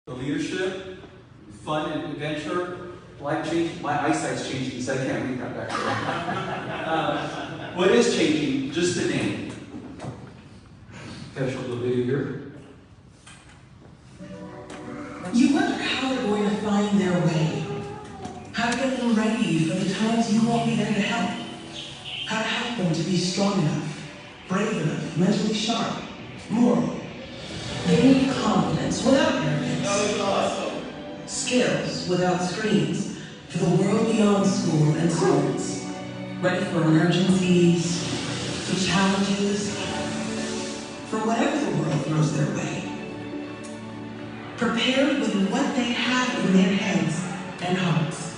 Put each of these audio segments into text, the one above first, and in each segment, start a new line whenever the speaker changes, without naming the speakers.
The leadership, fun and adventure, life changing. My eyesight's changing, so I can't read that back there. What is changing? Just the name. Can I show a little video here?
You wonder how they're going to find their way. How to get them ready for the times you won't be there to help. How to help them to be strong enough, brave enough, mentally sharp, moral. They need confidence without arrogance.
That was awesome.
Skills without screens for the world beyond school and sports. Ready for emergencies, for challenges, for whatever the world throws their way. Prepared with what they have in their heads and hearts.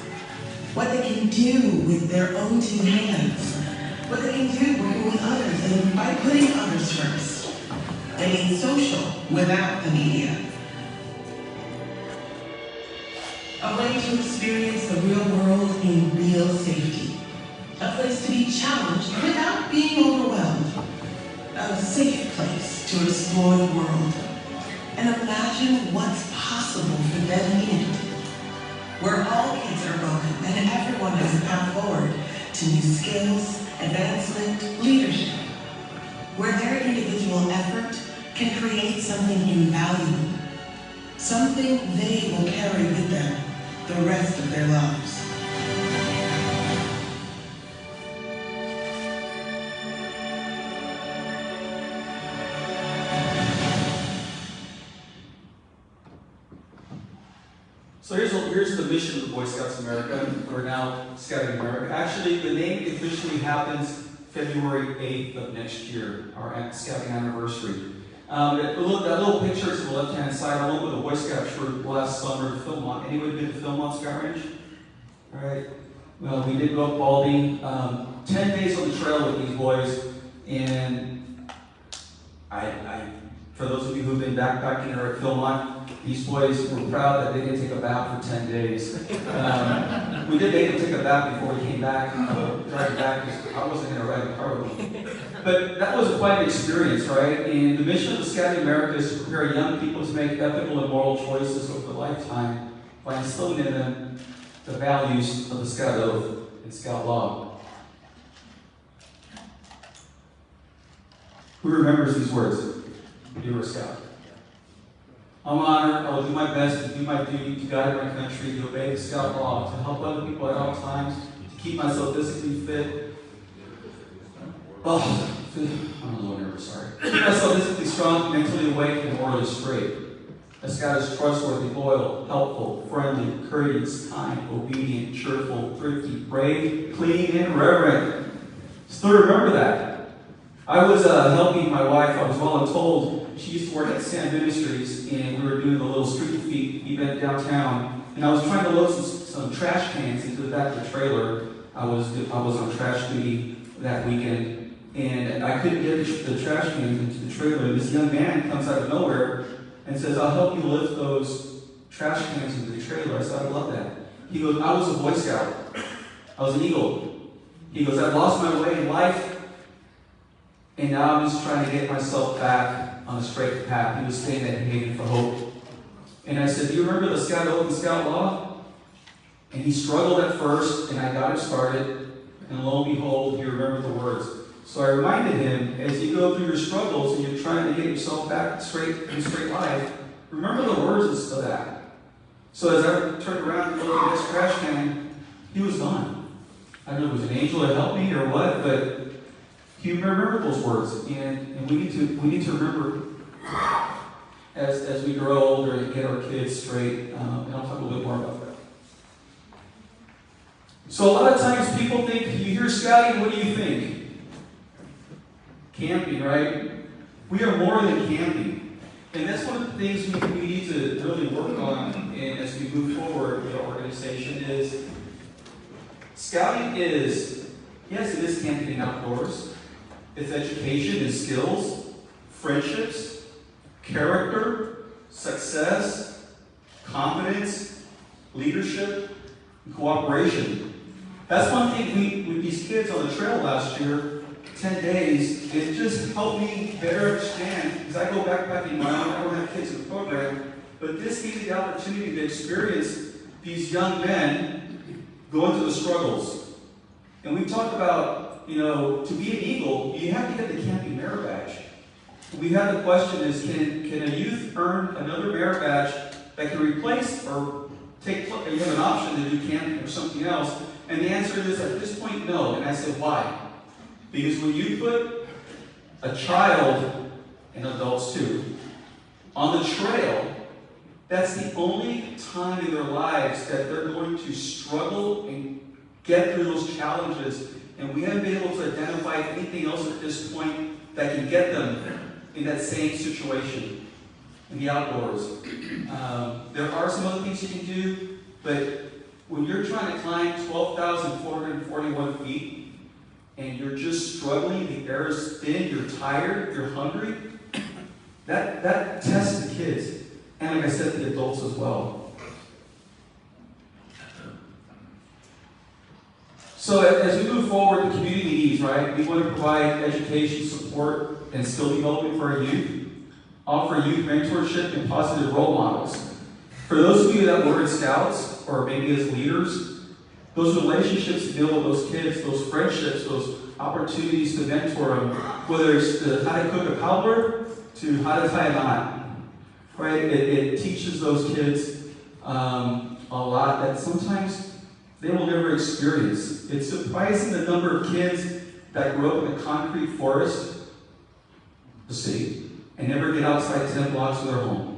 What they can do with their own two hands. What they can do working with others and by putting others first. They mean social without the media. A way to experience the real world in real safety. A place to be challenged without being overwhelmed. A safe place to explore the world. And imagine what's possible for them in it. Where all kids are welcome and everyone has a path forward to new skills, advancement, leadership. Where their individual effort can create something invaluable. Something they will carry with them the rest of their lives.
So here's the mission of the Boy Scouts of America, or now Scouting America. Actually, the name officially happens February 8th of next year, our Scouting anniversary. That little picture to the left-hand side, I went with a Boy Scout troop last summer to Philmont. Anyone been to Philmont Scout Range? All right. Well, we did go up Baldy. 10 days on the trail with these boys, and for those of you who've been backpacking or at Philmont, these boys were proud that they didn't take a bath for 10 days. We did make them take a bath before we came back, driving back, because I wasn't going to ride a car with them. But that was quite an experience, right? And the mission of the Scouting America is to prepare young people to make ethical and moral choices over a lifetime by instilling in them the values of the Scout Oath and Scout Law. Who remembers these words? You were a Scout. I'm honored. I will do my best to do my duty to guide my country, to obey the Scout Law, to help other people at all times, to keep myself physically fit. Oh, I'm a little nervous, sorry. To keep myself physically strong, mentally awake, and morally straight. A Scout is trustworthy, loyal, helpful, friendly, courteous, kind, obedient, cheerful, thrifty, brave, clean, and reverent. Still remember that. I was helping my wife. I was voluntold. She used to work at Sam Ministries, and we were doing the little street feed event downtown. And I was trying to load some trash cans into the back of the trailer. I was on trash duty that weekend, and I couldn't get the trash cans into the trailer. And this young man comes out of nowhere and says, "I'll help you lift those trash cans into the trailer." I said, "I love that." He goes, "I was a Boy Scout. I was an Eagle." He goes, "I lost my way in life, and now I'm just trying to get myself back on a straight path." He was staying at Haven for Hope. And I said, "Do you remember the Scout Oath and Scout Law?" And he struggled at first, and I got him started. And lo and behold, he remembered the words. So I reminded him, as you go through your struggles and you're trying to get yourself back straight in straight life, remember the words of that. So as I turned around and looked at this trash can, he was gone. I don't know if it was an angel that helped me or what, but he remembered those words. And we need to remember as we grow older and get our kids straight. And I'll talk a little bit more about that. So a lot of times people think, you hear scouting, what do you think? Camping, right? We are more than camping. And that's one of the things we need to really work on and as we move forward with our organization is scouting is, yes, it is camping and outdoors. It's education and skills, friendships, character, success, confidence, leadership, and cooperation. That's one thing with these kids on the trail last year, 10 days, it just helped me better understand, because I go backpacking my own, I don't have kids in the program, But this gave me the opportunity to experience these young men going through the struggles. And we talked about, to be an Eagle, you have to get the camping merit badge. We have the question is, can a youth earn another merit badge that can replace or you have an option to do camping or something else? And the answer is, at this point, no. And I said, why? Because when you put a child, and adults too, on the trail, that's the only time in their lives that they're going to struggle and get through those challenges. And we haven't been able to identify anything else at this point that can get them in that same situation in the outdoors. There are some other things you can do, but when you're trying to climb 12,441 feet and you're just struggling, the air is thin, you're tired, you're hungry, that tests the kids. And like I said, the adults as well. So as we move forward, the community needs, right? We want to provide education, support, and skill development for our youth. Offer youth mentorship and positive role models. For those of you that were in Scouts, or maybe as leaders, those relationships to build with those kids, those friendships, those opportunities to mentor them, whether it's how to cook a cobbler to how to tie a knot. Right? It teaches those kids a lot that sometimes they will never experience. It's surprising the number of kids that grow up in a concrete forest, the city, and never get outside 10 blocks of their home.